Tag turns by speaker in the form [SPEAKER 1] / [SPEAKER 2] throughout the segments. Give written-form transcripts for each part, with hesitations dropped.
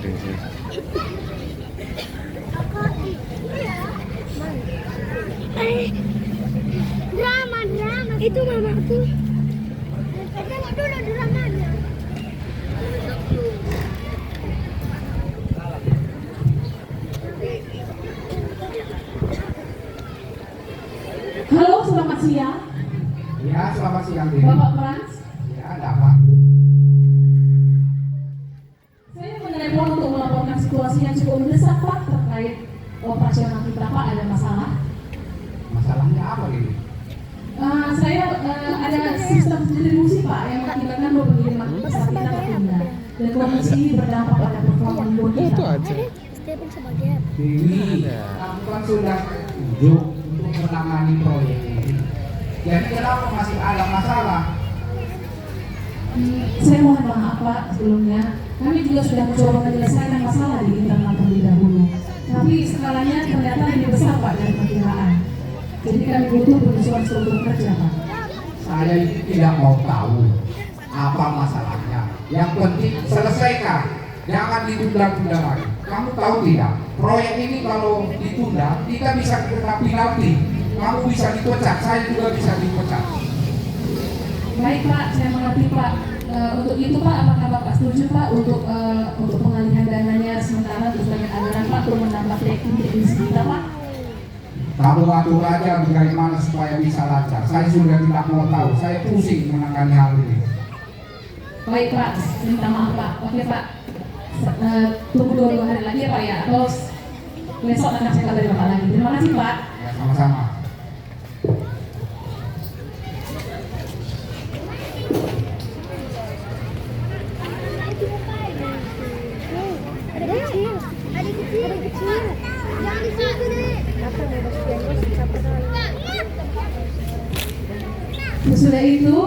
[SPEAKER 1] Drama itu mamaku. Tengok dulu dramanya.
[SPEAKER 2] Halo, selamat siang.
[SPEAKER 3] Ya, selamat siang, Dewi.
[SPEAKER 2] Bapak Frans.
[SPEAKER 3] Ya, ada apa?
[SPEAKER 2] Saya menelepon untuk melaporkan situasi yang cukup mendesak Pak terkait operasional kita Pak, ada masalah.
[SPEAKER 3] Masalahnya apa, Dewi?
[SPEAKER 2] Saya ada sistem distribusi Pak yang mengakibatkan pengiriman pesawat kita tertunda dan kondisi ini berdampak pada performa libur kita.
[SPEAKER 4] Itu aja.
[SPEAKER 1] Stephen sebagai
[SPEAKER 3] Dewi, kamu kan sudah tunjuk untuk menangani proyek ini. Jadi kenapa masih ada masalah?
[SPEAKER 2] Saya mohon maaf Pak sebelumnya. Kami juga sudah mencoba menyelesaikan masalah di internal terlebih dahulu. Tapi skalanya ternyata lebih besar Pak dari perkiraan. Jadi kami butuh penyesuaian struktur kerja Pak.
[SPEAKER 3] Saya itu tidak mau tahu apa masalahnya. Yang penting selesaikan. Jangan ditunda-tunda lagi. Kamu tahu tidak? Proyek ini kalau ditunda, kita bisa kena penalti. Kamu bisa dipecat, saya juga bisa dipecat.
[SPEAKER 2] Baik Pak, saya mengerti Pak. Untuk itu Pak, apakah Bapak setuju Pak untuk pengalihan dananya sementara untuk sebagian anggaran Pak untuk menambah fleksibilitas kita Pak?
[SPEAKER 3] Kamu atur aja bagaimana supaya bisa lancar. Saya sudah tidak mau tahu. Saya pusing menangani hal ini.
[SPEAKER 2] Baik Pak, minta maaf Pak. Oke Pak, tunggu 2 hari lagi ya Pak ya. Terus besok akan saya kabari Bapak lagi. Terima kasih Pak.
[SPEAKER 3] Ya, sama-sama.
[SPEAKER 1] ada kecil. Jangan di situ deh.
[SPEAKER 2] Sesudah itu,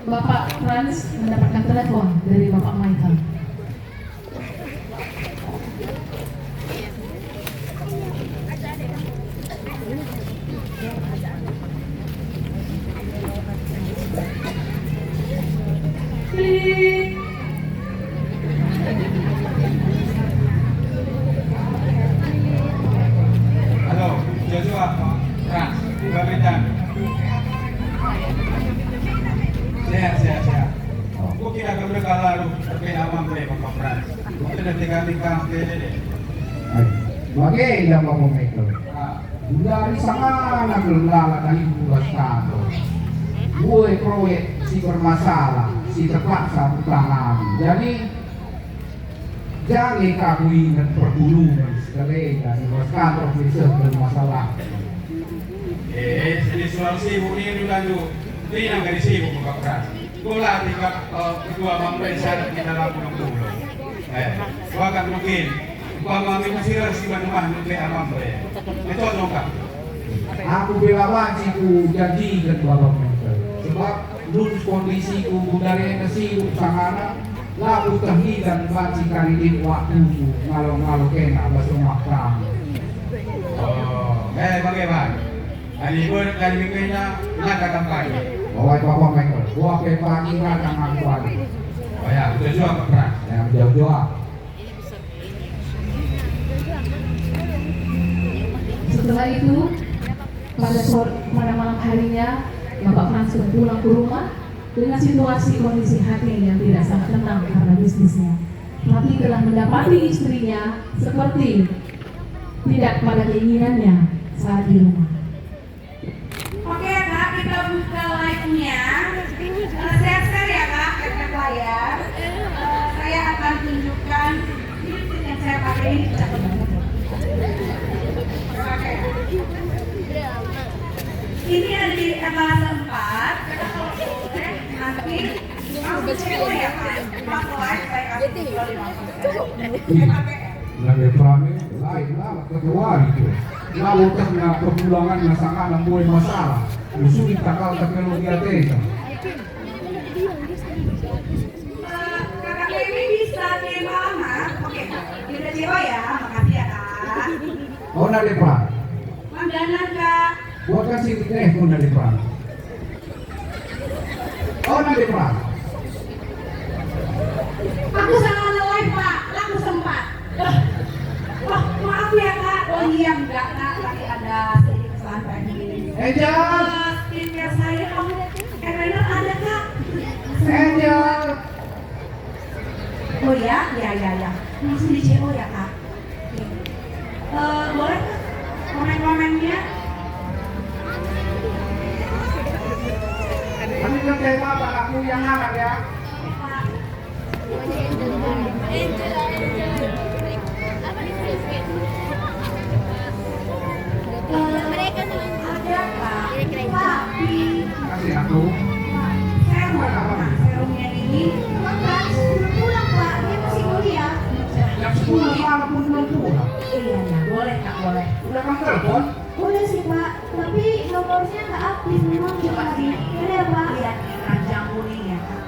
[SPEAKER 2] Bapak Frans mendapatkan telepon dari Bapak Michael.
[SPEAKER 5] Halo, Joshua, Frans, Mbak Medan. Sehat. Kok kira kamu kalau perkenaan Bapak Frans? Itu nanti kami kampanye deh.
[SPEAKER 3] Bagaimana Bapak Michael? Dari sana gelala dari bulan satu. Gue proyek si bermasalah, si terpaksa utangani. Jadi jangan kamu ingat pergulungan sekali dari kantor bisa bermasalah.
[SPEAKER 5] Jadi soal sibuk ini dulu. Ini yang dari sibuk Bapak Frans. Gula tingkat kedua mampu sana kita lakukan dulu. Bahkan mungkin kami masih harus dimana nanti mampu ya. Itu nongkap.
[SPEAKER 3] Aku bela wajiku jadi dan Bapak Michael. Sebab dulu kondisiku dari sibuk sangana lalu terhidan baci kali di waktuku ngalau kena bahasa makan.
[SPEAKER 5] Bagaimana? Alibur dari minggunya naga kampanye.
[SPEAKER 3] Bapak Bapak Michael, gua ke pagi naga kampanye.
[SPEAKER 5] Oh ya, udah juga Pak Frans.
[SPEAKER 3] Ya jauh-jauh.
[SPEAKER 2] Setelah itu, pada malam harinya, Bapak Frans sudah pulang ke rumah dengan situasi kondisi hati yang tidak sangat tenang karena bisnisnya. Tapi telah mendapati istrinya seperti tidak pada keinginannya saat di rumah.
[SPEAKER 6] Oke Kak, kita buka live-nya. Share ya Kak, capture layar. Saya akan tunjukkan yang saya pakai ini. Ini ada di etalase 4. Nanti langsung cewek ya Kak. Masuk live, saya kasih
[SPEAKER 3] Lagi perame lain lah ketua itu. Lalu ternyata perbulangannya sangat membuat masalah. Usul takal teknologi ATM.
[SPEAKER 6] Kakak Dewi bisa kirim alamat. Oke, udah Dewa ya, makasih ya Kak.
[SPEAKER 3] Oh nanti perang.
[SPEAKER 6] Langganan Kak.
[SPEAKER 3] Buat kasih telepon nanti perang. Oh nanti perang.
[SPEAKER 6] Aku sama live Pak, aku sempat. Maaf ya kak, oh iya enggak kak, tadi ada sedikit kesalahan tadi.
[SPEAKER 3] Angel,
[SPEAKER 6] Skincare saya kamu eyeliner ada kak.
[SPEAKER 3] Angel.
[SPEAKER 6] Oh ya, ya. Langsung di CO ya kak. Boleh kak komen-komennya?
[SPEAKER 3] Kami terima anakmu yang anak ya.
[SPEAKER 1] Mereka
[SPEAKER 6] Ada kak, tapi
[SPEAKER 3] Kasih aku.
[SPEAKER 6] serumnya ini kan belum pulang kak, dia masih kuliah.
[SPEAKER 3] Jam 10 malam pun belum pulang.
[SPEAKER 6] Iya ya, boleh kak, boleh.
[SPEAKER 3] Udah kamu telepon?
[SPEAKER 1] Udah sih Pak, tapi nomornya nggak aktif memang
[SPEAKER 6] Coba
[SPEAKER 1] coba
[SPEAKER 6] di
[SPEAKER 1] Ada Pak.
[SPEAKER 6] lihat di keranjang kuning ya kak.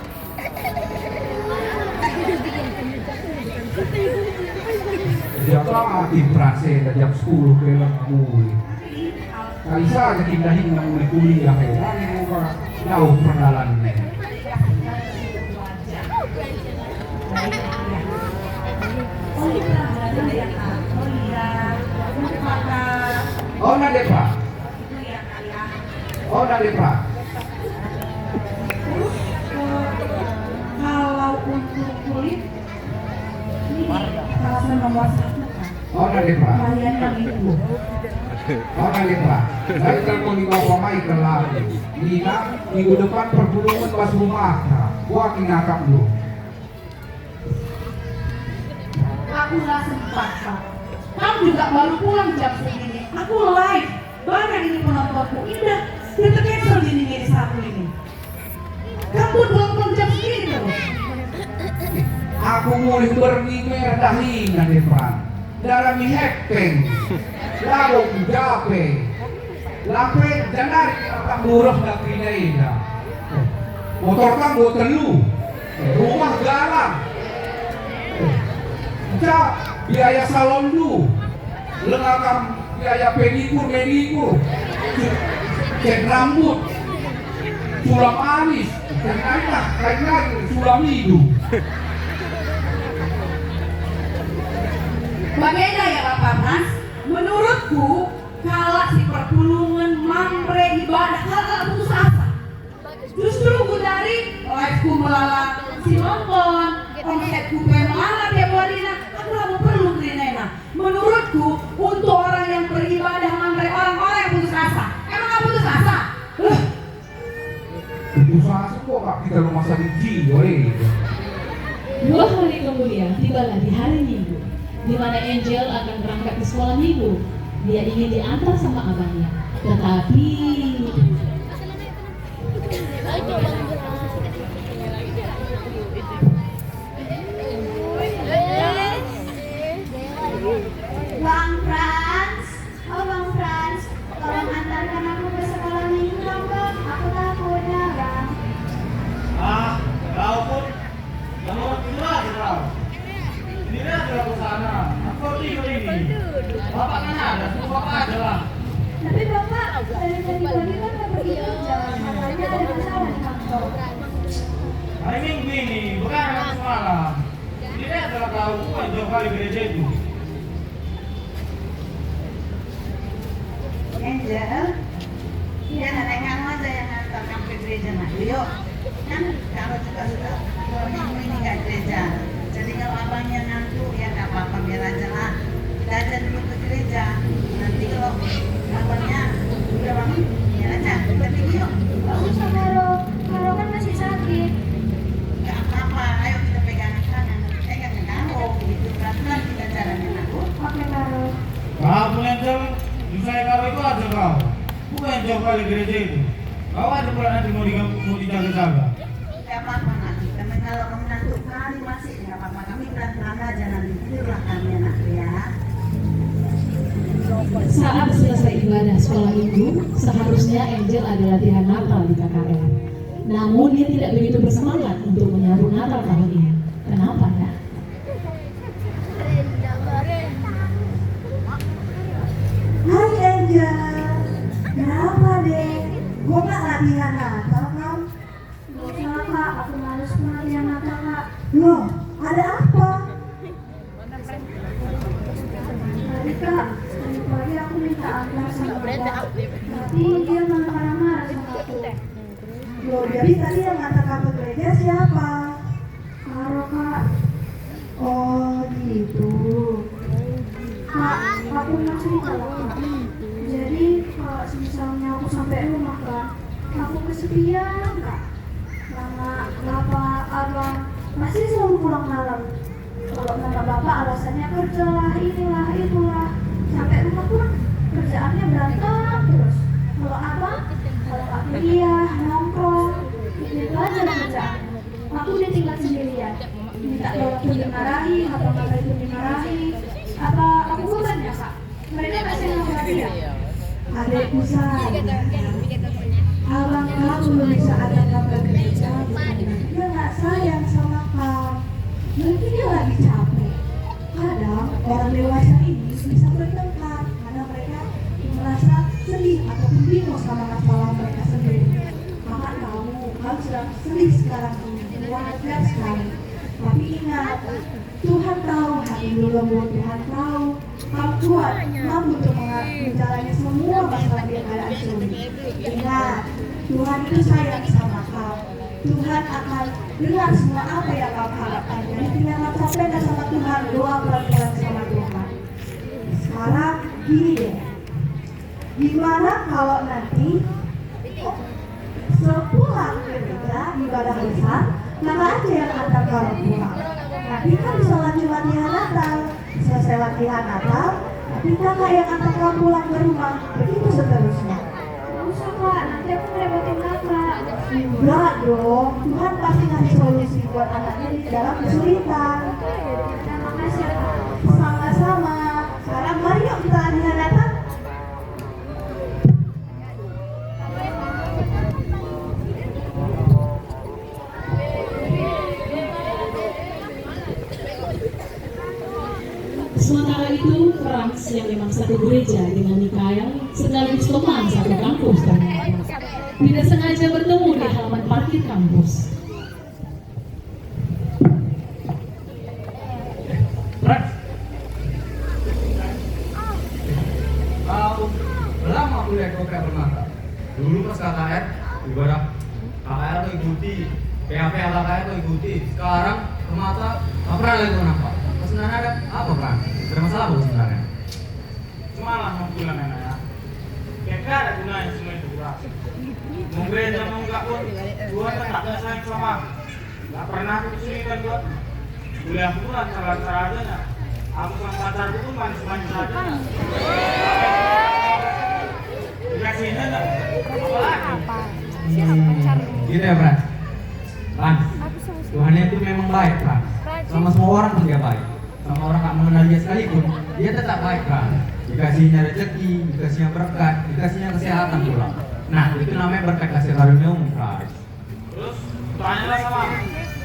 [SPEAKER 3] Jaga tim prase jam 10 kelang muli. Kali saja pindahin nang muli kuliah ya. Ini muka jauh perdalannya.
[SPEAKER 6] Oh iya, ada ya kak. Oh iya, maka
[SPEAKER 3] Oh nade Pak.
[SPEAKER 6] itu ya kak ya.
[SPEAKER 3] Oh nade Pak.
[SPEAKER 6] Terus kalau untuk kulit ini alasan nomor 1 kak.
[SPEAKER 3] Oh nade Pak.
[SPEAKER 6] Kalian yang itu.
[SPEAKER 3] Oh nade Pak. Saya telepon di bawah mai terlalu. Dina minggu depan perpuluhan pas rumah. Gua ngakak dulu.
[SPEAKER 6] Aku nggak sempat kak. Kamu juga baru pulang jam segini. Aku live. Banyak ini penontonku. Indah. Dia tercancel gini satu ini. Kamu nonton jam segini terus.
[SPEAKER 3] Aku mulai bermimpi dahingan Depan. Darah mi hekpeng. Lalu jape. Lape janar tak murah dak pinaina. Motor kan gua telu. Rumah galang. Cak biaya salon lu. Lengkap biaya pedikur. Cek rambut. Sulam alis. Kain lagi sulam hidup.
[SPEAKER 6] Bagaimana ya Bapak Mas? Menurutku kalau si perpulungan mamre ibadah kagak putus asa. Justru ku dari live-ku melala si nonton, omsetku melala tiap warina, aku mau perlu gerinena. Menurutku untuk orang yang beribadah mamre orang-orang yang putus asa. Emang nggak putus asa?
[SPEAKER 3] Putus asa kok Kak, kita rumah sakit jiwa ini.
[SPEAKER 2] 2 hari kemudian tibalah di hari Minggu, di mana Angel akan berangkat ke sekolah minggu. Dia ingin diantar sama abangnya, tetapi
[SPEAKER 1] Bang Frans, oh Bang Frans, tolong antarkan aku ke sekolah minggu dong Bang. Aku takutnya Bang.
[SPEAKER 4] Ah, kau pun kamu tidur aja kau. Ini aja aku sana. Aku tidur ini. Bapak kan ada, semua bapak aja lah.
[SPEAKER 1] Tapi Bapak dari tadi pagi kan nggak pergi kerja, makanya ada masalah di kantor.
[SPEAKER 4] Hari Minggu ini, bukan hari semalam. Ini adalah kau bukan jauh kali gereja itu.
[SPEAKER 6] Angel, ya nenek kamu aja yang ngantar kamu ke gereja nak. Yuk, kan kalau juga sudah 2 minggu ini nggak gereja. Jadi kalau abangnya ngantuk ya nggak apa-apa biar aja lah. Kita aja dulu ke gereja. Nanti kalau abangnya udah bangun, biar aja. Kita pergi yuk.
[SPEAKER 1] Nggak usah Karo kan masih sakit.
[SPEAKER 6] Nggak apa-apa, ayo kita pegang tangan. Pegang karo, gitu pelan-pelan kita caranya aku.
[SPEAKER 1] Oke Karo.
[SPEAKER 4] Kau punya jauh, saya kau itu aja kau. Bukan jauh kali gereja itu. Kau aja pula nanti mau dijaga-jaga.
[SPEAKER 6] Nggak apa-apa nanti. Karena kalau kamu ngantuk kali masih nggak apa-apa. Kami pelan-pelan aja nanti. Tidurlah kami anak ya.
[SPEAKER 2] saat selesai ibadah sekolah minggu, seharusnya Angel ada latihan Natal di KKR. Namun dia tidak begitu bersemangat untuk menyambut Natal tahun ini. Kenapa ya?
[SPEAKER 6] Hai Angel, kenapa deh? Gue nggak latihan Natal kan?
[SPEAKER 1] Nggak usah Kak, aku males latihan Natal Kak.
[SPEAKER 6] Loh, ada apa?
[SPEAKER 1] Hari Kak, tadi pagi aku minta antar sama Bapak, tapi dia malah marah-marah sama aku.
[SPEAKER 6] Loh, jadi tadi yang ngantar kamu ke gereja siapa?
[SPEAKER 1] Karo Kak,
[SPEAKER 6] Oh gitu.
[SPEAKER 1] Kak, aku mau cerita loh Kak. Jadi kalau misalnya aku sampai rumah kan, aku kesepian Kak. Karena Bapak, Abang masih selalu pulang malam. Kalau kata Bapak alasannya kerja lah, inilah, itulah. Sampai rumah pun kerjaannya berantem terus. Kalau Abang, kalau nggak kuliah, nongkrong, itu aja kerjaan. Aku ditinggal sendirian. Minta tolong pun dimarahi, apa kata itu dimarahi. Apa aku beban ya Kak? Mereka masih nongkrong ya?
[SPEAKER 6] Adekku sayang. Abang kamu belum bisa ada kabar gereja. Dia nggak sayang sama kamu. Mungkin dia lagi capek. Kadang orang dewasa ini bisa bertengkar karena mereka merasa sedih ataupun bingung sama masalah mereka sendiri. Maka kamu sedang sedih sekarang ini, wajar sekali. Tapi ingat, Tuhan tahu hati lembut, Tuhan tahu kamu kuat, mampu untuk menjalani semua masalah yang ada di sini. Ingat, Tuhan itu sayang sama kamu. Tuhan akan dengar semua apa yang kamu harapkan. Jadi tinggal sampaikan sama Tuhan, doa pelan-pelan sama Tuhan. Sekarang gini deh, gimana kalau nanti sepulang gereja ibadah besar, Kakak aja yang antar kamu pulang. Nanti kan bisa lanjut latihan Natal. Selesai latihan Natal, nanti Kakak yang antar kamu pulang ke rumah. Begitu seterusnya.
[SPEAKER 1] Nggak usah Kak, nanti aku ngerepotin Kakak.
[SPEAKER 6] Enggak dong, Tuhan pasti ngasih solusi buat anaknya di dalam kesulitan.
[SPEAKER 1] Terima kasih ya Kak.
[SPEAKER 6] Sama-sama. Sekarang mari yuk kita latihan Natal.
[SPEAKER 2] Sementara itu, Frans yang memang satu gereja dengan Mikael sekaligus teman satu kampus ternyata tidak sengaja bertemu di halaman parkir kampus.
[SPEAKER 5] Frans, kau lama kuliah KKR Permata. Dulu pas KKR, ibadah KKR tuh ikuti, PAP KKR tuh ikuti. Sekarang Permata, nggak pernah lagi kenapa? Sebenarnya ada apa kan? Ada masalah apa sebenarnya?
[SPEAKER 4] Cuma lah mau bilang enak ya. Kayaknya ada gunanya semua itu kurang. Mau gereja mau enggak pun, Tuhan kan tak sayang sama. Nggak pernah kesulitan buat kuliah pun lancar-lancar aja ya. Aku sama pacarku pun manis-manis aja. Dikasihnya enggak? Apa lagi?
[SPEAKER 5] Gitu ya, Frans. Frans, Tuhan itu memang baik, Frans. Sama semua orang pun dia baik. Sama orang tak mengenal dia sekalipun, dia tetap baik, Frans. Dikasihnya rezeki, dikasihnya berkat, dikasihnya kesehatan pula. Nah, itu namanya berkat kasih karunia umum, Frans.
[SPEAKER 4] Terus tanyalah sama aku.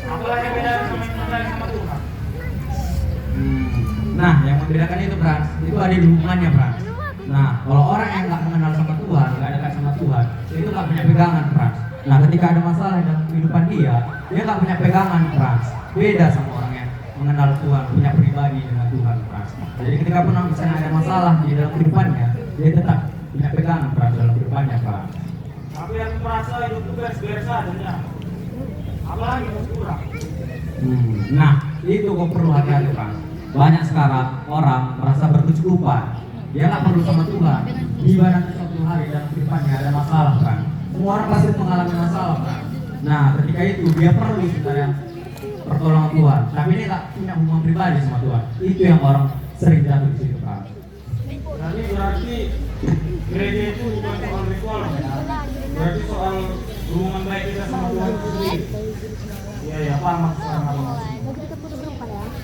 [SPEAKER 4] Apalah yang beda sama yang percaya sama Tuhan?
[SPEAKER 5] Nah, yang membedakan itu, Frans, itu ada di hubungannya, Frans. Nah, kalau orang yang nggak mengenal sama Tuhan, nggak dekat sama Tuhan, itu nggak punya pegangan, Frans. Nah, ketika ada masalah dalam kehidupan dia nggak punya pegangan, Frans. Beda sama orang yang mengenal Tuhan, punya pribadi dengan Tuhan, Frans. Jadi ketika pun misalnya ada masalah di dalam kehidupannya, dia tetap punya pegangan, Frans, dalam kehidupannya, Frans.
[SPEAKER 4] Tapi aku merasa hidupku beres-beres adanya. Apalagi mau kurang.
[SPEAKER 5] Nah, itu kok perlu hati-hati, Frans. Banyak sekarang orang merasa berkecukupan. Dia nggak perlu sama Tuhan. Di ibadah suatu hari dalam kehidupannya ada masalah, Frans. Semua orang pasti mengalami masalah, Frans. Nah, ketika itu dia perlu sebenarnya pertolongan Tuhan. Tapi dia nggak punya hubungan pribadi sama Tuhan. Itu yang orang sering jatuh di situ, Frans.
[SPEAKER 4] Berarti gereja itu bukan soal ritual ya. Berarti soal hubungan baik kita sama Tuhan itu sendiri. Iya ya, paham sekarang apa maksudnya.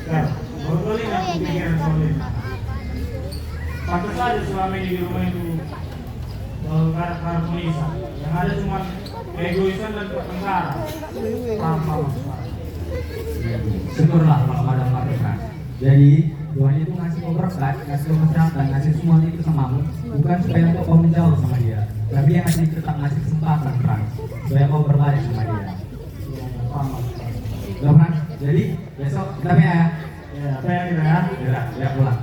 [SPEAKER 4] Ya, baru kali aku pikiran soal ini. Pantas saja selama ini di rumah itu nggak ada keharmonisan. Yang ada cuma egoisan dan pertengkaran. Paham sekarang.
[SPEAKER 5] Syukurlah kalau ada ngerti, Frans. Jadi Tuhan itu ngasih kau berkat, ngasih kau kesehatan, ngasih semua itu samamu, bukan supaya untuk kau menjauh sama dia, tapi yang ngasih tetap ngasih kesempatan, Frans, supaya kau berbalik sama dia. Loh, Frans, jadi besok kita ya.
[SPEAKER 4] Ya, apa ya kita ya?
[SPEAKER 5] Ya pulang.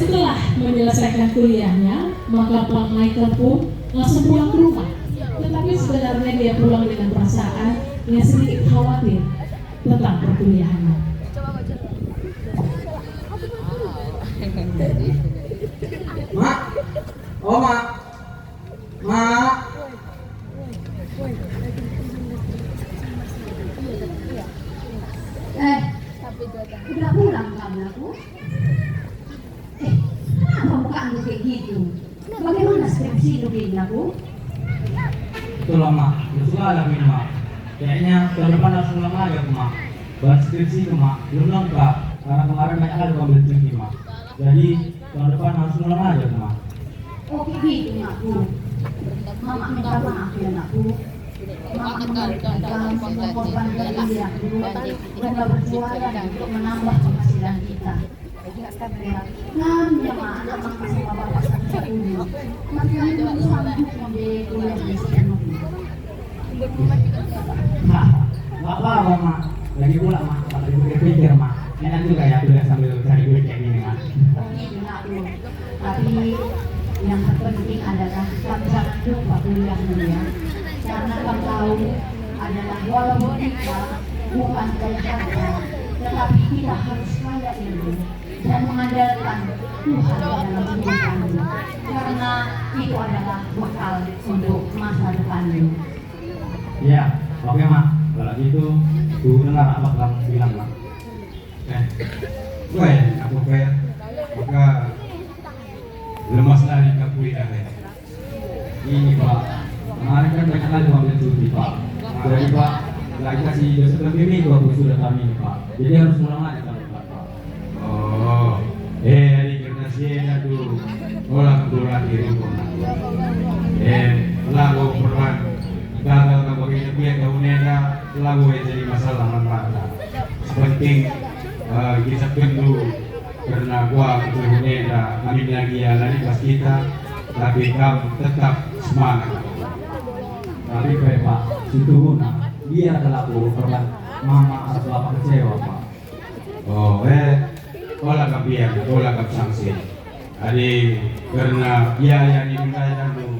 [SPEAKER 2] Setelah menyelesaikan kuliahnya, maka Pak Michael pun langsung pulang ke rumah. Tetapi sebenarnya dia pulang dengan perasaan yang sedikit khawatir tentang perkuliahannya.
[SPEAKER 4] Mak, oh mak, mak.
[SPEAKER 1] Udah pulang kamu aku? Kenapa muka anda kayak gitu? Bagaimana skripsi itu bikin aku?
[SPEAKER 4] Itulah mak, udah ada mak. Kayaknya tahun depan harus ulang lagi aku mak. Buat skripsi itu mak, belum lengkap. Karena kemarin banyak kali ambil tinggi mak. Jadi tahun depan harus ulang lagi aku mak.
[SPEAKER 1] Oh gitu aku. Mama minta maaf ya anakku. Mama mengorbankan diri aku dan berjualan untuk menambah penghasilan kita. Kan ya mak, anak mama sama bapak satu dulu. Tapi belum sanggup membiayai kuliah di sana.
[SPEAKER 4] Mak, nggak apa-apa mak. Lagi pula mak, kalau dipikir-pikir mak, enak juga ya kuliah sambil cari duit kayak gini mak.
[SPEAKER 1] Oh gitu anakku. Tapi yang terpenting adalah kamu jangan lupa kuliah dulu ya. Karena kamu tahu adalah walaupun kita bukan kaya harta, tetapi kita harus kaya ilmu dan mengandalkan Tuhan dalam hidup kamu. Karena itu adalah bekal untuk masa depanmu.
[SPEAKER 4] Iya, oke mak. Kalau gitu, gue dengar apa kamu bilang mak.
[SPEAKER 5] Gue aku kayak maka lemas lari ke kuliah ya.
[SPEAKER 4] Ini pak, kemarin kan banyak kali ambil cuti pak. Jadi pak, lagi kasih dosen pembimbing waktu sudah kami ini pak. Jadi harus ulang lagi tahun depan pak.
[SPEAKER 5] Oh, hari karena siapa tuh orang tua diri pun. Lagu peran gagal kebagian dia kaunnya lagu yang jadi masalah mana. Sepenting kita perlu karena gua keturunan kami lagi ya lagi pas kita, tapi kamu tetap semangat.
[SPEAKER 4] Tapi kayak pak, situ guna dia adalah korban mama atau bapak kecewa pak.
[SPEAKER 5] Oh, olah kapian, olah kap sanksi. Adi karena biaya ini mengajar tu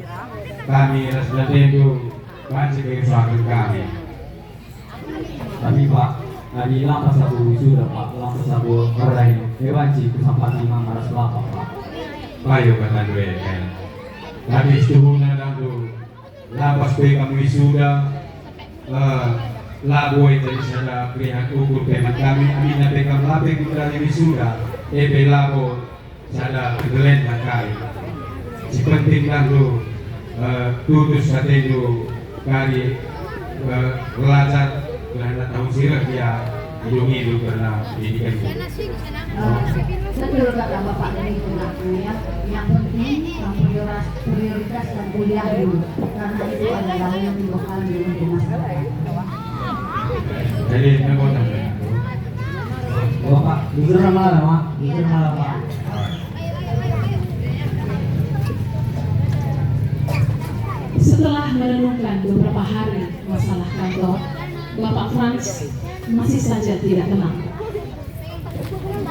[SPEAKER 5] kami rasa tentu masih kesusahan kami.
[SPEAKER 4] Tapi pak, tadi lampas aku wisuda pak, lampas aku orang hewan sih kesampaian lima maras bapak pak.
[SPEAKER 5] Bayo kata dua kan. Tadi setahun tu lapas kami wisuda lagu itu sada pilihan ukur pemat kami amina bekam lapeng kita wisuda lagu sada kegelen kali. Si penting tu tutus satenu kali belajar karena tahu sirah dia hidup karena pendidikan itu.
[SPEAKER 1] Betul kata bapak dari aku ya. Yang penting yang prioritas dan kuliah dulu. Karena itu adalah yang dibekal untuk masa depan.
[SPEAKER 5] Jadi nggak
[SPEAKER 4] Oh pak, jujur malah mak, jujur malah pak.
[SPEAKER 2] Setelah merenungkan beberapa hari masalah kantor, Bapak Franz masih saja tidak tenang.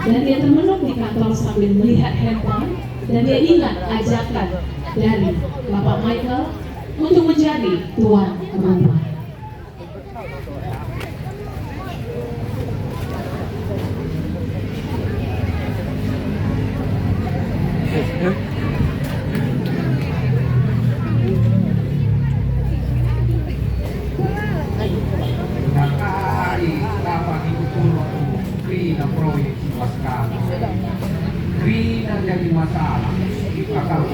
[SPEAKER 2] Dan dia termenung di kantor sambil melihat handphone dan dia ingat ajakan dari Bapak Michael untuk menjadi tuan rumah.
[SPEAKER 3] Proyek Waskala. Grina jadi masalah. Kita tahu.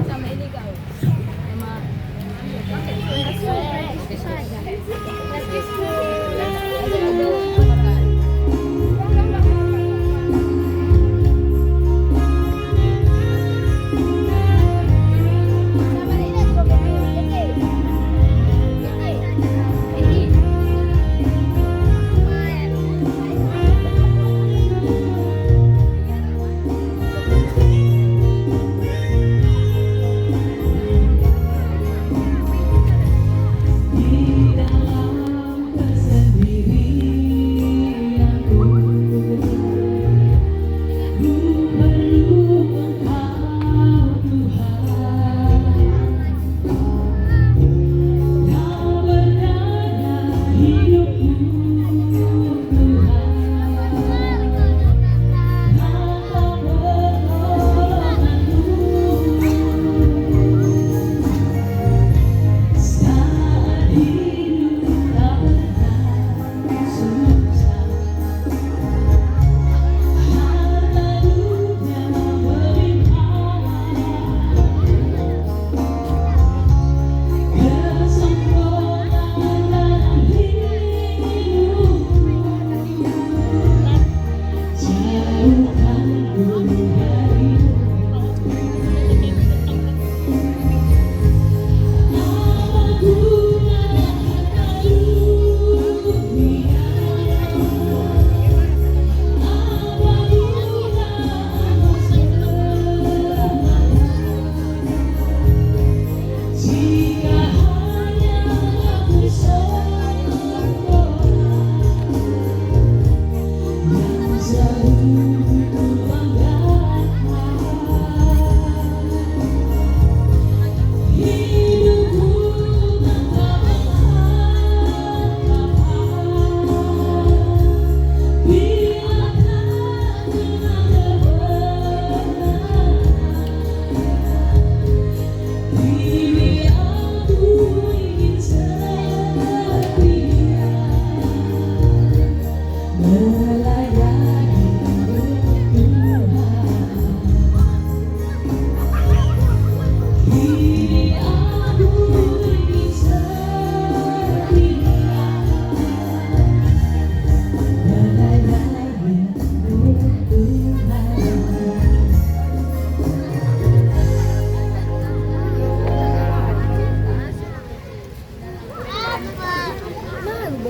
[SPEAKER 7] Sama ini kau.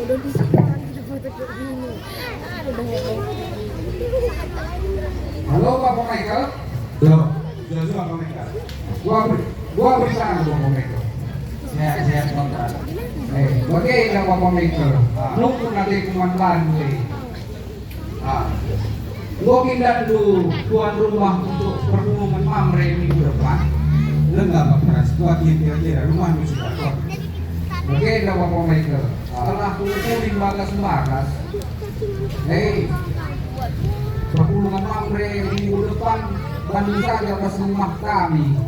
[SPEAKER 3] Halo Bapak Michael.
[SPEAKER 5] Yo, sudah Pak Michael.
[SPEAKER 3] Gua bersama Bapak Michael.
[SPEAKER 5] Saya kontrak.
[SPEAKER 3] Bagaimana Bapak Michael? Nunggu nanti kumandan gue. Gua pindah dulu tuan rumah untuk perhubungan Mamre minggu depan.
[SPEAKER 5] Enggak Pak Pras, gua kira-kira rumah lu sudah kok.
[SPEAKER 3] Bagaimana Bapak Michael? Setelah kumpulin bagas-bagas, perhubungan Mamre minggu depan Bandung saja ke rumah kami.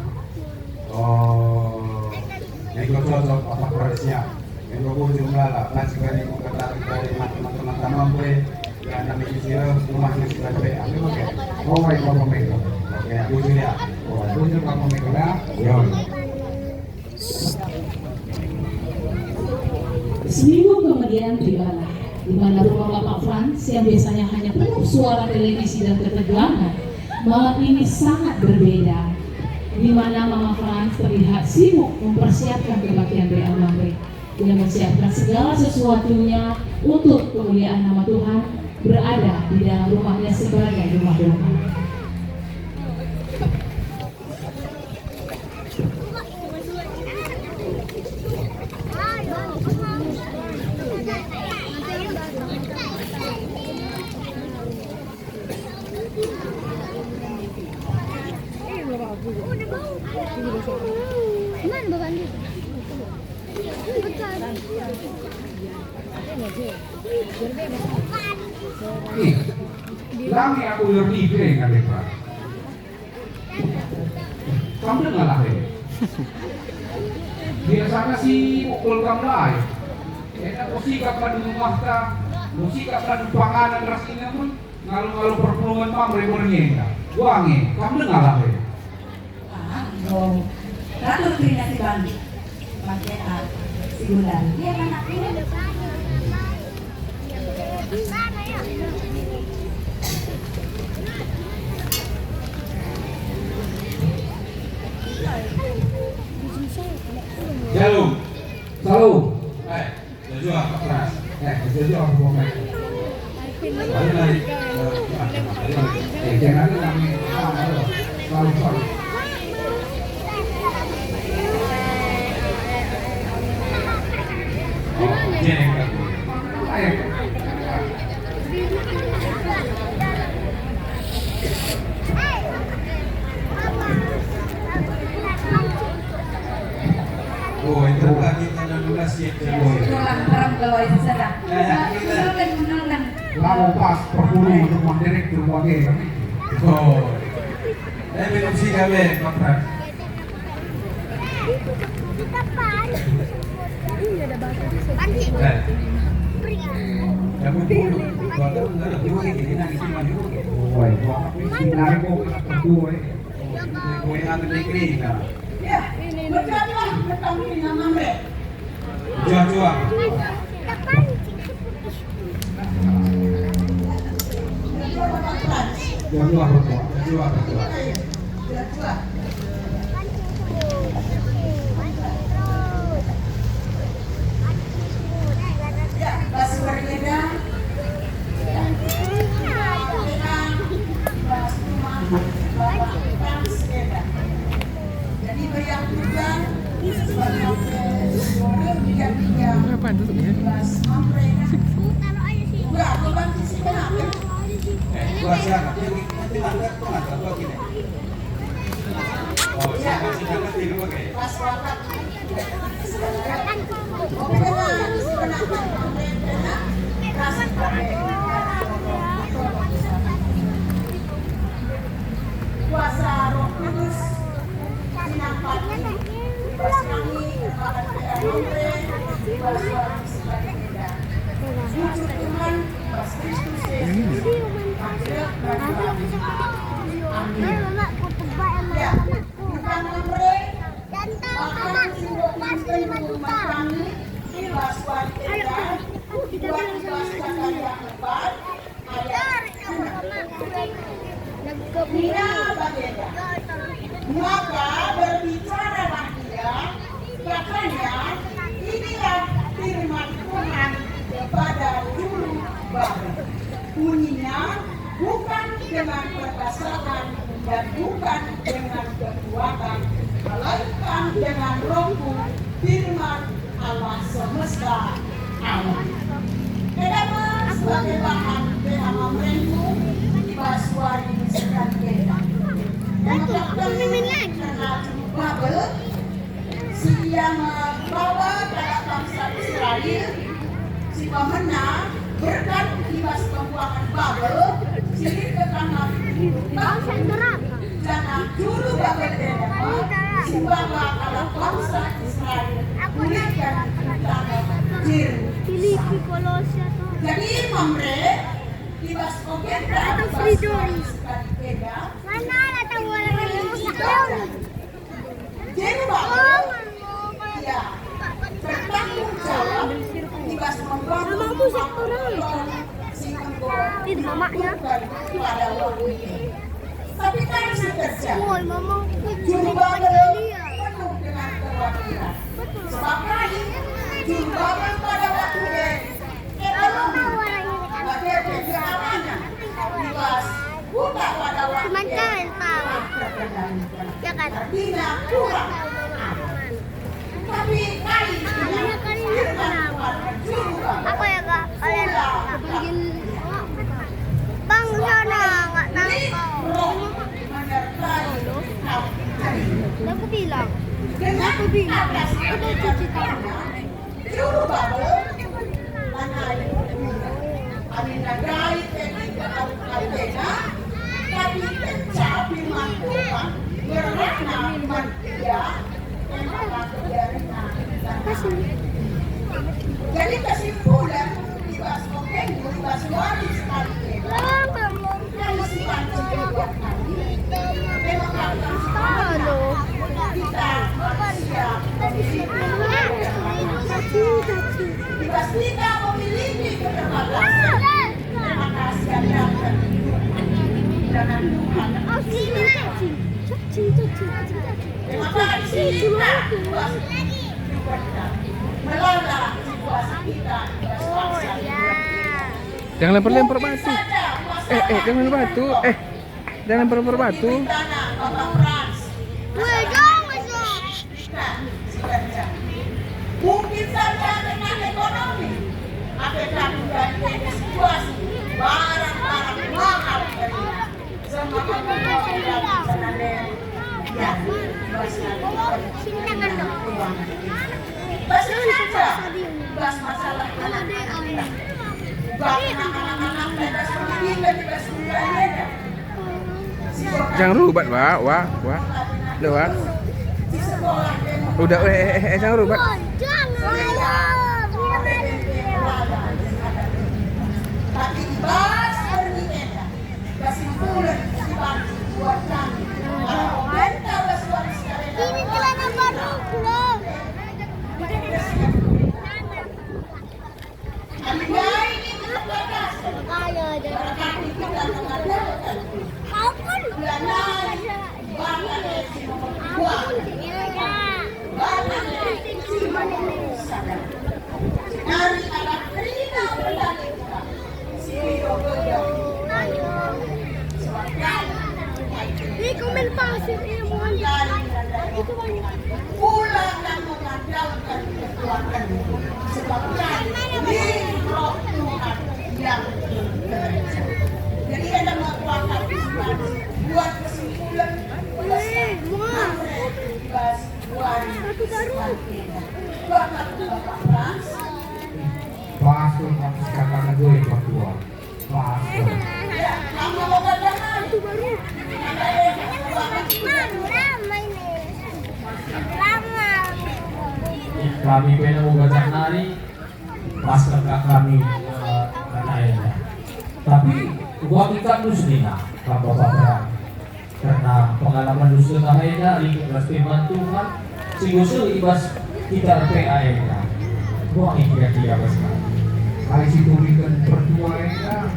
[SPEAKER 5] Oh, yang gua cocok Pak Pras ya. Yang gua kunjung lala, pas sekali gua ketarik dari teman-teman Mamre. Ya, namanya sih rumahnya sudah PA. Oke.
[SPEAKER 3] Oh, baik Bapak Michael.
[SPEAKER 5] Oke, kunjung ya.
[SPEAKER 3] Oh, tunjuk Bapak Michael ya.
[SPEAKER 5] Yo.
[SPEAKER 2] Seminggu kemudian tibalah di mana rumah Bapak Franz yang biasanya hanya penuh suara televisi dan ketegangan, malam ini sangat berbeda. Di mana Mama Franz terlihat sibuk mempersiapkan kebaktian doa maghrib. Dia mempersiapkan segala sesuatunya untuk kemuliaan nama Tuhan berada di dalam rumahnya sebagai rumah doa.
[SPEAKER 7] Gimana Bapak Andi?
[SPEAKER 3] Lami aku libre kan Pak. Kamu dengar lah biasanya sih pukul kamu lain. Enak musika pada rumah ta, musika pada panganan rasanya pun ngalu-ngalu perpulungan Mamre bernyenda. Wangi, kamu dengar lah
[SPEAKER 6] Oh, ratu terima si Bang. Pakai si Bulan. Dia anak ini.
[SPEAKER 5] Jalum.
[SPEAKER 3] Selalu.
[SPEAKER 5] Jujur Pak Pras.
[SPEAKER 3] Jadi orang Bapak Michael.
[SPEAKER 5] Lalu dari
[SPEAKER 3] Jangan kami selalu.
[SPEAKER 5] jeneng. Oh, itu lagi tanda lunas ya.
[SPEAKER 6] Tulang perang kalau itu sedang. Menang.
[SPEAKER 3] Lalu pas perpulungan rumah direktur bagaimana?
[SPEAKER 5] Oh. Minum sih kami, Pak Pras. Kamu dulu, kalau enggak juga ini nanti cuma dulu.
[SPEAKER 3] Oi, sinari ko berdua.
[SPEAKER 5] Kue nanti negeri, nah.
[SPEAKER 6] Ya, berjalan bertemu dengan Mamre.
[SPEAKER 5] Jual. Jual.
[SPEAKER 6] Ya, pas berbeda. Jadi banyak juga sebanyak 3 Mas Mamre. Enggak, bukan di sini.
[SPEAKER 5] Gua siapa? Nanti mangga tuh nggak tahu gini. Oh, siapa sih nggak tidur pakai?
[SPEAKER 6] Pas waktu kuasa Roh Kudus dinampakkan pas kami kepada Mamre pas orang sebagai beda. Wujud Tuhan pas Kristus Yesus. Amin. Ya, bukan Mamre. Bahkan simbol rumah kami di Laswan Tega, buat dibahaskan yang lebat, ayat Nina Bagenda. Maka berbicaralah dia, katanya, inilah firman Tuhan kepada bunyinya bukan dengan perkataan dan bukan dengan kekuatan, melainkan dengan rohku, firman Allah semesta alam. Kedama sebagai bahan behama merengu di basuari sekan keda. Karena Babel yang membawa pada bangsa Israel si pemenang berkat ibas pembuangan Babel silik ke tanah jangan dulu Babel kedama si bawa kalau bangsa Israel pulihkan tanah jadi Mamre ibas pembuangan sekali keda jadi Babel ya bertanggung jawab ibas membangun si
[SPEAKER 1] Itu mamanya.
[SPEAKER 6] pada waktu itu. Tapi kan bekerja
[SPEAKER 1] Woi, mama.
[SPEAKER 6] juru Babel penuh dengan kekhawatiran. Sebab lain juru Babel pada waktu itu ekonomi ada keamanan ibas buka pada waktu
[SPEAKER 1] Cuman
[SPEAKER 6] itu
[SPEAKER 1] kan tahu. Ya kan?
[SPEAKER 6] artinya kurang. Tapi kali
[SPEAKER 1] Namanya kali ini kenapa? Apa ya kak? Kalian bikin bang sana nggak nangkau. Aku bilang. Aku bilang. Aku cuci tangan.
[SPEAKER 6] Juru Babel Amin nagai teknik tapi pencapi mantuan bermakna manusia jadi kesimpulan dibahas oke dibahas waris sekali kalau si pancing buat kami memang akan kita manusia dibahas kita memiliki keterbatasan terima kasih dan jangan Tuhan terima kasih kita melola situasi kita
[SPEAKER 7] Jangan lempar-lempar batu. Jangan lempar batu. Jangan lempar batu.
[SPEAKER 6] Mungkin saja dengan ekonomi ada gangguan dari situasi barang-barang mahal semua ya pasti saja bahas masalah anak-anak bebas pendidikan bebas budaya
[SPEAKER 7] Jangan rubat, Wak. Udah, Wak. Udah, jangan rubat.
[SPEAKER 6] tapi dibahas berbeda kesimpulan dibantu buat kami kalau mental suara sekali
[SPEAKER 1] Ini celana baruku loh.
[SPEAKER 6] Alihai ini berbatas
[SPEAKER 1] Kaya deh.
[SPEAKER 6] berkati kita mengadakan
[SPEAKER 1] Kau pun.
[SPEAKER 6] bulanai Bangladesh nomor 2 Bangladesh nomor 1 dari anak Rina Berdalika si Rio Berdalika
[SPEAKER 1] Ini komen pasir ini mohon Itu banyak.
[SPEAKER 6] pulang dan mengandalkan kekuatan sebab ini roh Tuhan yang bekerja. Jadi ada melakukan buat kesimpulan Bapak Frans
[SPEAKER 3] Pastor kamu katakan gue berdua. Pastor.
[SPEAKER 6] ya kamu mau bagaimana
[SPEAKER 1] Itu baru. Lama ini. Lama.
[SPEAKER 4] Kami pernah membaca nari pasca kami karena tapi gua kita muslimah kalau bapak karena pengalaman dusun akhirnya lingkup firman Tuhan singgusul ibas kita PAEK gua kira-kira besar
[SPEAKER 3] Kali situ berikan berdua ya.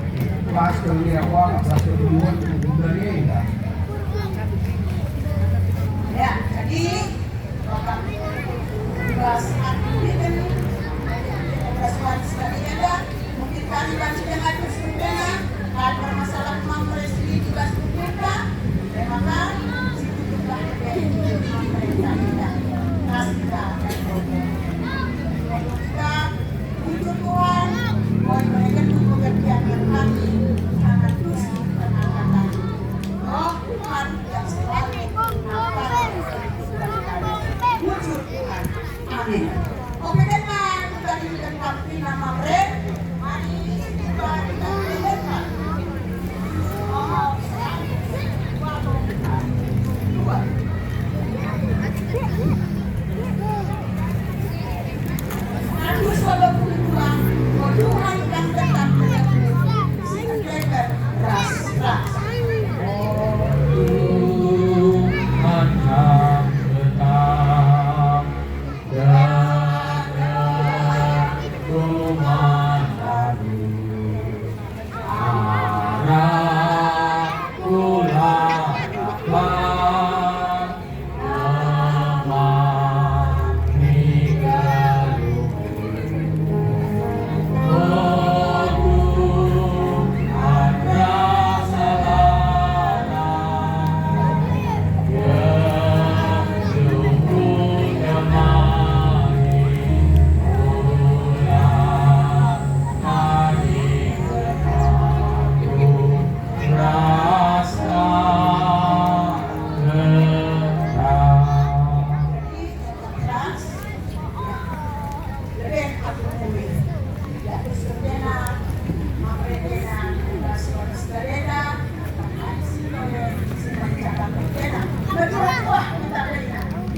[SPEAKER 3] Pastor dia awal, pastor dua bulan ya.
[SPEAKER 6] ya jadi Bapak bahas ini kan bahas sekali ada mungkin kali baca dengan kesimpulan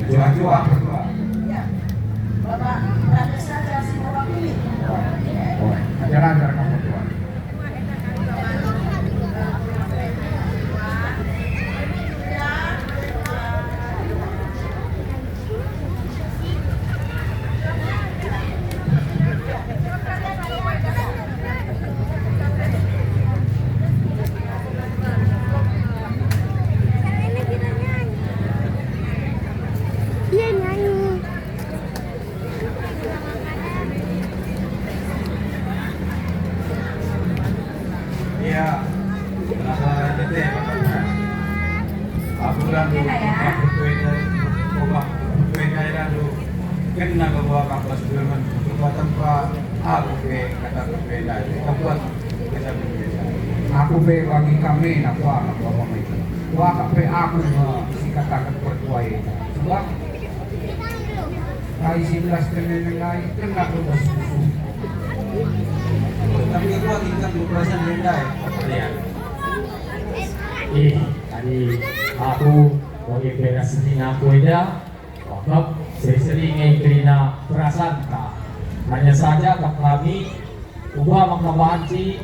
[SPEAKER 3] Jual-jual berdua.
[SPEAKER 6] Bapak berada saja semua waktu ini.
[SPEAKER 3] Ajar-ajar kamu tua.
[SPEAKER 1] Dia nyanyi.
[SPEAKER 5] Iya, masalah itu ya Bapak. Aku dan lu, aku tuh lalu kena ke bawah kampus Jerman, kekuatan Pak aku ke kata berbeda, kekuatan kita berbeda.
[SPEAKER 3] Aku be bagi kami nak kuah kami. Kuah kape aku si katakan perkuai. Sebab kali 11 kena lain kena berubah susu.
[SPEAKER 5] Tapi itu tingkat perasaan beda ya. Iya.
[SPEAKER 8] Tadi aku bagi beras ini aku ada, wakaf sering kerina perasaan tak. Hanya saja kami ubah makna banci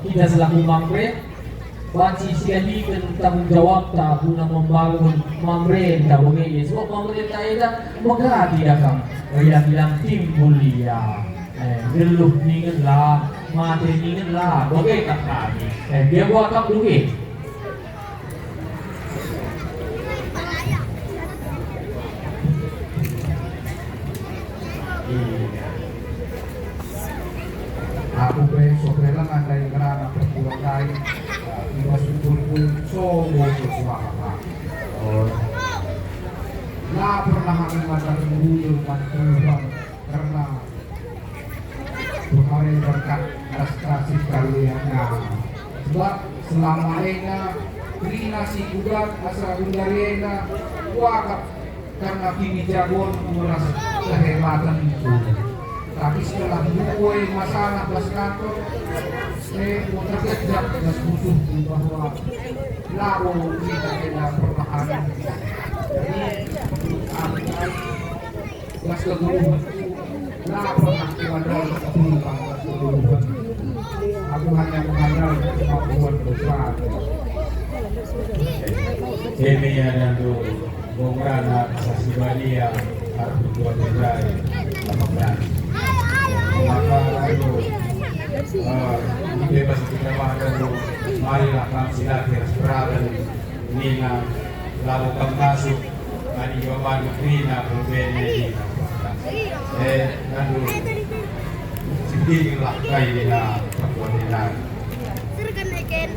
[SPEAKER 8] kita selaku mangre banci sekali tanggung jawab tak guna membangun mamre tak boleh sebab mamre tak ada maka tidak kan bilang tim mulia geluh ningen lah mati ningen lah bagai tak kami dia buat tak duit.
[SPEAKER 3] Aku be sobrela ngandai kerana perbuatan lain. Iwas pun sobo sesuatu. Nggak pernah kami makan dulu Tuhan karena Tuhan berkat kasih karunia. Sebab selama ini Rina si kudat asal bundarena wakaf karena kini jagon merasa kehebatan itu. Tapi setelah dua masalah plus kantor, terkejut plus butuh bahwa lalu kita tidak pertahanan. Jadi plus keguruhan, lalu pernah kewadal keguruhan. Aku hanya mengandalkan kemampuan besar.
[SPEAKER 5] Kami ada tu Bungrana Sasibalia harus berbuat baik sama berani. Maka lalu bebas kita makan tu, marilah kami silakan seberatan nina lalu kami masuk kali jawaban nina berbeda ini. Lalu sedihlah kaya nina berbuat nina.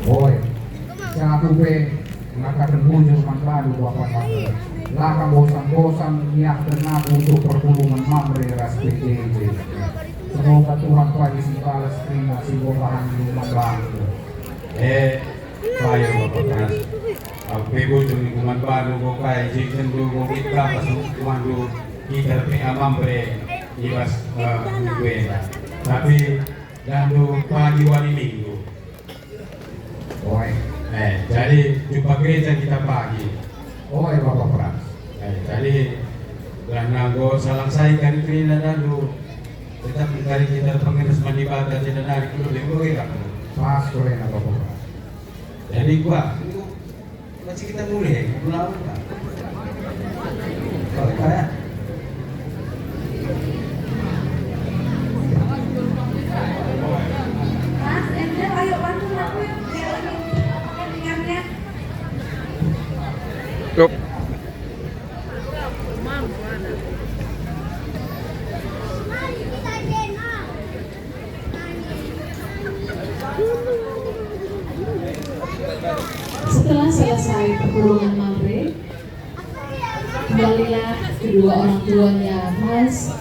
[SPEAKER 3] Boy, saya aku be mengatakan muncul manfaat bapak mamre. Laka bosan-bosan niat dan untuk pertolongan mamre ras PJJ. Semoga Tuhan pagi si balas terima si bahan rumah bantu.
[SPEAKER 5] Kaya bapak keras. Aku pego tu lingkungan baru kau kaya jikin tu kau kita pasuk mandu kita lebih mamre ibas gue. tapi lalu pagi wali minggu.
[SPEAKER 3] Oi,
[SPEAKER 5] Jadi jumpa gereja kita pagi.
[SPEAKER 3] oi Bapak Frans.
[SPEAKER 5] Jadi karena go salang saya kali kerina lalu tetap kali kita pengurus manibata tidak narik dulu lebih kira.
[SPEAKER 3] Pas sore na Bapak Frans.
[SPEAKER 5] Jadi gua masih kita mulai pulang kan. Kalau kaya
[SPEAKER 6] Mas, Emil, ayo bantu aku yuk. Biar ini ringannya.
[SPEAKER 7] Yup.
[SPEAKER 2] Setelah selesai perpuluhan maghrib, kembalilah kedua orang tuanya Hans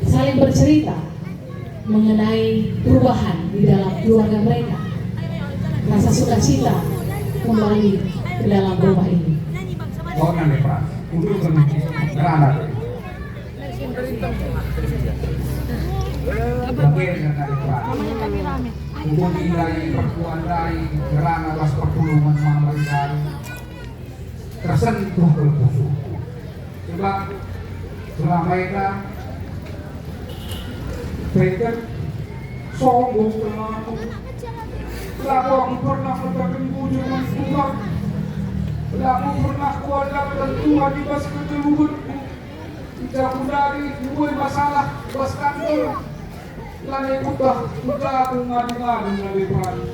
[SPEAKER 2] saling bercerita mengenai perubahan di dalam keluarga mereka. Rasa sukacita kembali ke dalam rumah ini.
[SPEAKER 3] Oh nanti Frans. Untuk kerana Bagaimana nanti Frans. Untuk nilai perempuan dari kerana was perpuluhan mereka tersentuh ke khusus. Sebab selama itu mereka sombong terlalu. Lalu aku pernah bertemu dengan Tuhan. Lalu pernah kuada tentua di bas keteluhurku. Jauh dari dua masalah bas kantor. Lalu udah aku ngadu-ngadu lebih berani.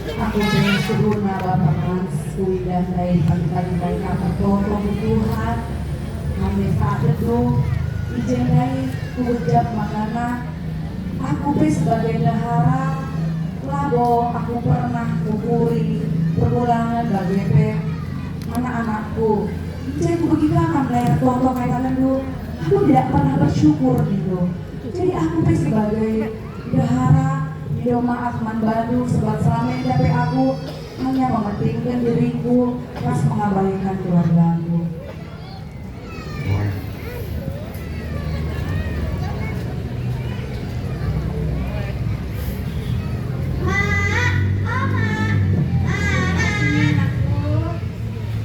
[SPEAKER 9] Aku jangan suruh Bapak Frans kuidan dari pagi-pagi kamu tolong Tuhan. Kami saat itu izin dari ucap makana aku sebagai dahara labo aku pernah kukuri pergulangan bagi anak-anakku. Jadi aku bagaimana melihat contoh kayak kalian dulu. Aku tidak pernah bersyukur gitu. Jadi aku sebagai dahara di Doma Akman Bandung sebab selama ini tapi aku hanya mementingkan diriku pas mengabaikan keluargaku.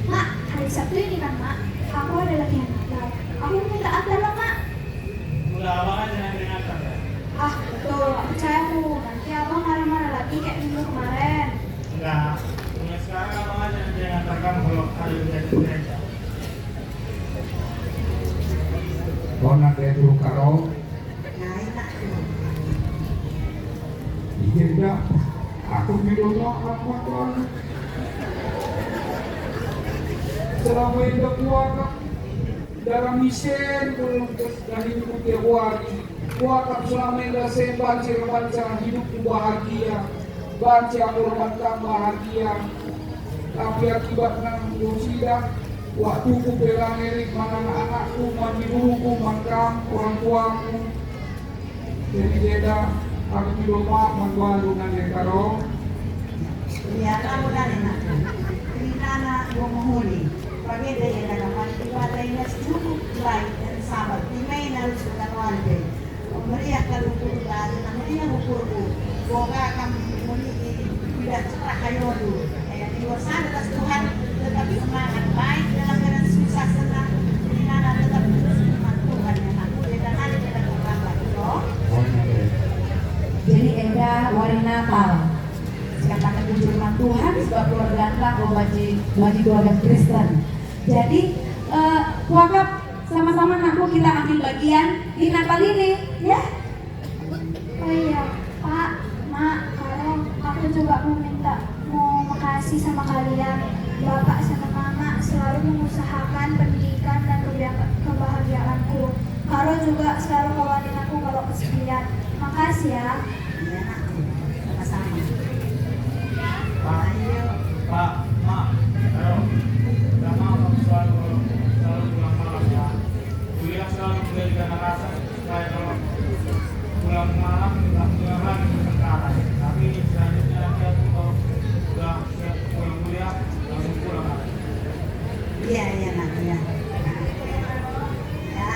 [SPEAKER 1] Mak, hari Sabtu ini kan Mak, aku ada latihan akar. Aku minta akar loh Mak.
[SPEAKER 4] Udah abang aja yang dengarkan ya?
[SPEAKER 1] Ah betul, gak percaya aku. Nanti abang marah-marah lagi kayak minggu kemarin.
[SPEAKER 4] Enggak. Mulai sekarang abang aja yang dengarkan kalau ada gereja.
[SPEAKER 3] Kau nanti itu karo Iya, aku minum apa selama itu kuat dalam misen belum dari putih wadi kuat selama itu saya baca hidup bahagia baca korban bahagia tapi akibatnya musibah waktu ku belang erik mana anakku mandi dulu makan orang tuaku jadi beda aku di rumah menjual dengan karo
[SPEAKER 9] Ya kamu dari nak, Rinana Gomoli, pagede yang nagaman iwala yang cukup baik dan sabar. Timay na harus berkanwalde. Meriah kalupur lalo na meriah upurku. Boga kami muli tidak cerah kayo dulu. Kaya iwasan atas Tuhan tetapi semangat baik dalam keadaan susah senang. Rinana tetap terus firman Tuhan yang aku dan hari kita berkabar. Jadi Eda wari Natal. Katakan firman Tuhan sebab keluarga kau bagi keluarga Kristen. Jadi wakaf sama-sama aku kita ambil bagian di Natal ini, ya.
[SPEAKER 1] Oh iya, Pak, Mak, Karo, aku juga mau makasih sama kalian. Bapak sama Mama selalu mengusahakan pendidikan dan kebahagiaanku. Karo juga selalu kawarin aku kalau kesepian. Makasih ya.
[SPEAKER 9] Iya nak, sama-sama.
[SPEAKER 4] Pak, Mak, ayo. Udah mau selalu pulang malam ya. Kuliah selalu menjadikan rasa supaya kalau pulang malam nggak pulang lagi sementara. Tapi selanjutnya nanti aku kalau udah siap pulang kuliah langsung pulang lagi.
[SPEAKER 9] Iya nak, iya. Ya.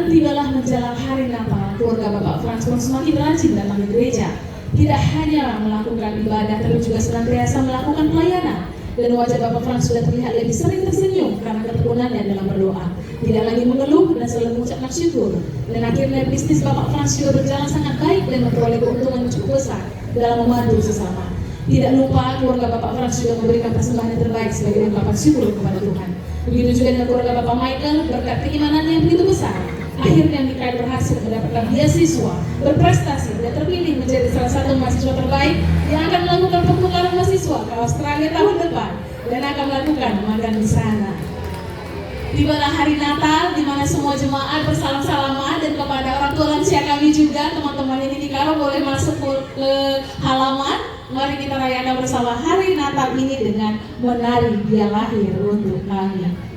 [SPEAKER 2] tibalah menjelang hari Natal, keluarga Bapak Frans pun semakin rajin datang ke gereja. Tidak hanya melakukan ibadah, tapi juga senantiasa melakukan pelayanan. Dan wajah Bapak Frans sudah terlihat lebih sering tersenyum karena ketekunannya dalam berdoa. Tidak lagi mengeluh dan selalu mengucapkan syukur. Dan akhirnya bisnis Bapak Frans juga berjalan sangat baik dan memperoleh keuntungan yang cukup besar dalam membantu sesama. Tidak lupa keluarga Bapak Frans juga memberikan persembahan yang terbaik sebagai ungkapan syukur kepada Tuhan. Begitu juga dengan keluarga Bapak Michael, berkat keimanannya yang begitu besar. Akhirnya Mikael berhasil mendapatkan beasiswa, berprestasi, dan terpilih menjadi salah satu mahasiswa terbaik yang akan melakukan pertukaran mahasiswa ke Australia tahun depan dan akan melakukan magang di sana. Tibalah hari Natal di mana semua jemaat bersalam-salaman, dan kepada orang tua lansia kami juga, teman-teman ini di Karo boleh masuk ke halaman. Mari kita rayakan bersama hari Natal ini dengan menari Dia Lahir Untuk Kami.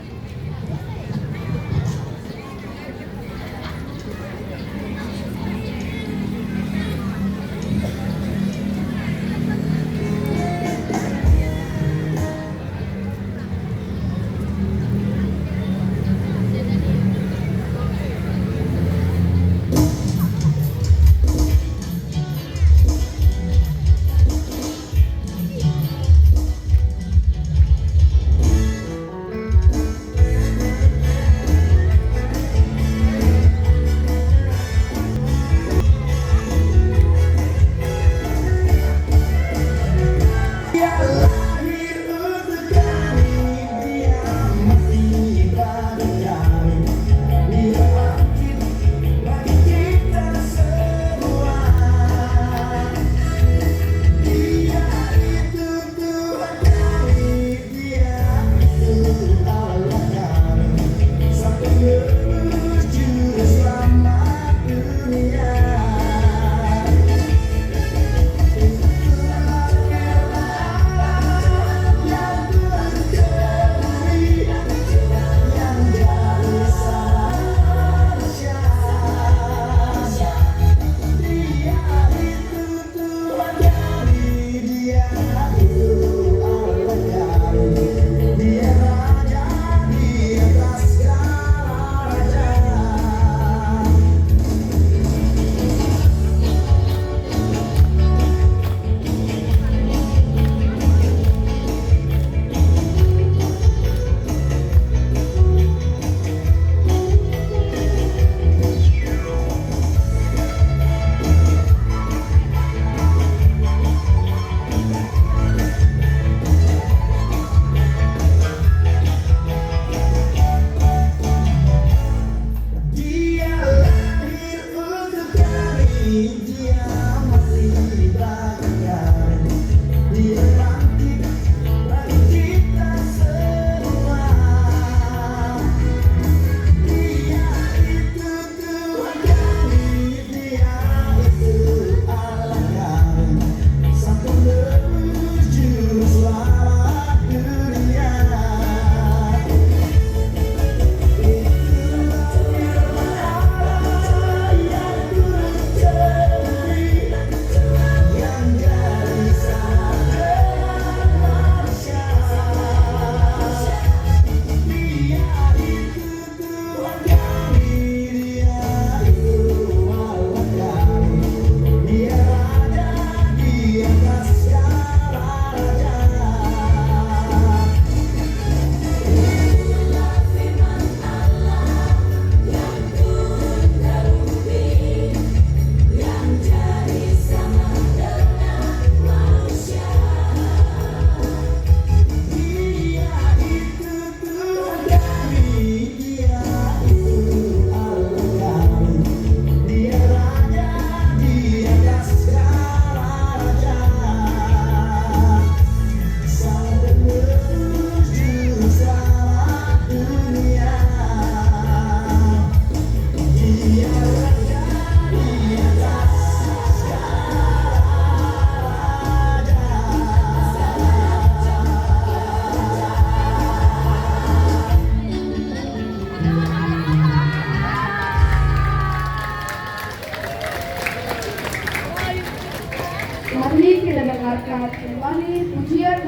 [SPEAKER 1] Mari kita dengarkan kembali pujian